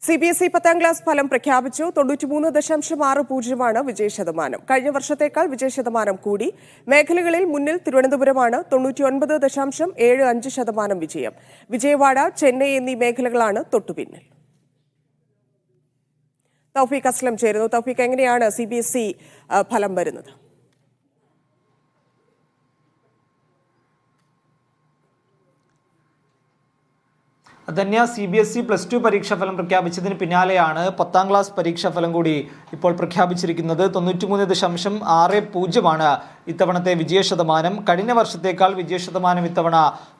CBSE 10ാം class ഫലം പ്രഖ്യാപിച്ചു. 93.60% വിജയശതമാനം. കഴിഞ്ഞ വർഷത്തേക്കാൾ വിജയശതമാനം കൂടി. മേഖലകളിൽ മുന്നിൽ തിരുവനന്തപുരമാണ്. 99.75% വിജയം. വിജയവാഡ, ചെന്നൈ എന്നീ മേഖലകളാണ് തൊട്ടുപിന്നിൽ. തൗഫീഖ് അസ്ലം ചേരുന്നു. തൗഫീഖ്, എങ്ങനെയാണ് CBSE ഫലം വരുന്നത്? ധന്യ, CBSE +2 പരീക്ഷാഫലം പ്രഖ്യാപിച്ചതിന് പിന്നാലെയാണ് 10ാം ക്ലാസ് പരീക്ഷാഫലം കൂടി ഇപ്പോൾ പ്രഖ്യാപിച്ചിരിക്കുന്നത്. 93.60% ഇത്തവണത്തെ വിജയശതമാനം. കഴിഞ്ഞ വർഷത്തേക്കാൾ വിജയശതമാനം ഇത്തവണ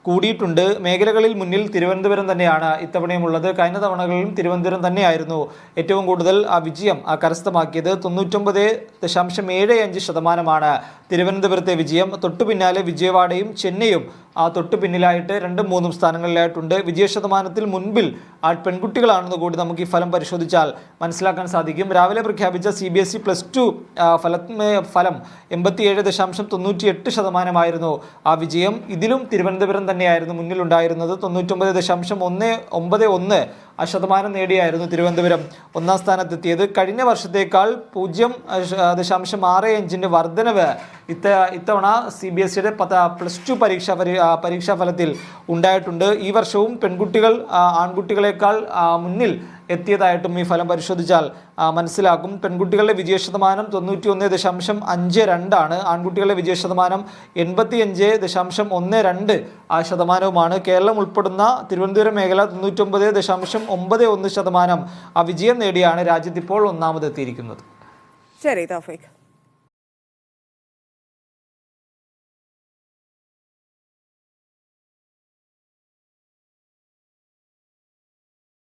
കൂടിയിട്ടുണ്ട്. മേഖലകളിൽ മുന്നിൽ തിരുവനന്തപുരം തന്നെയാണ് ഇത്തവണയുമുള്ളത്. കഴിഞ്ഞ തവണകളിലും തിരുവനന്തപുരം തന്നെയായിരുന്നു ഏറ്റവും കൂടുതൽ വിജയം കരസ്ഥമാക്കിയത്. 99.75% തിരുവനന്തപുരത്തെ വിജയം. തൊട്ടു പിന്നാലെ വിജയവാഡയും ചെന്നൈയും തൊട്ടു പിന്നിലായിട്ട് 2ഉം 3ഉം സ്ഥാനങ്ങളിലായിട്ടുണ്ട്. വിജയശതമാനത്തിൽ മുൻപിൽ പെൺകുട്ടികളാണെന്ന് കൂടി നമുക്ക് ഈ ഫലം പരിശോധിച്ചാൽ മനസ്സിലാക്കാൻ സാധിക്കും. രാവിലെ പ്രഖ്യാപിച്ച CBSE +2 ഫലം 87.98% ആ വിജയം. ഇതിലും തിരുവനന്തപുരം തന്നെയായിരുന്നു മുന്നിലുണ്ടായിരുന്നത്. 99.191% നേടിയായിരുന്നു തിരുവനന്തപുരം ഒന്നാം സ്ഥാനത്തെത്തിയത്. കഴിഞ്ഞ വർഷത്തേക്കാൾ 0.65 വർധനവ് ഇത്തവണ CBSEയുടെ +2 പരീക്ഷാഫലത്തിൽ ഉണ്ടായിട്ടുണ്ട്. ഈ വർഷവും പെൺകുട്ടികൾ ആൺകുട്ടികളെക്കാൾ മുന്നിൽ എത്തിയതായിട്ടും ഈ ഫലം പരിശോധിച്ചാൽ മനസ്സിലാക്കും. പെൺകുട്ടികളുടെ വിജയശതമാനം 91.52%, ആൺകുട്ടികളുടെ വിജയശതമാനം 85.12% കേരളം ഉൾപ്പെടുന്ന തിരുവനന്തപുരം മേഖല 99.91% വിജയം നേടിയാണ് രാജ്യത്ത് ഇപ്പോൾ ഒന്നാമതെത്തിയിരിക്കുന്നത്. ശരി തൗഫീഖ്.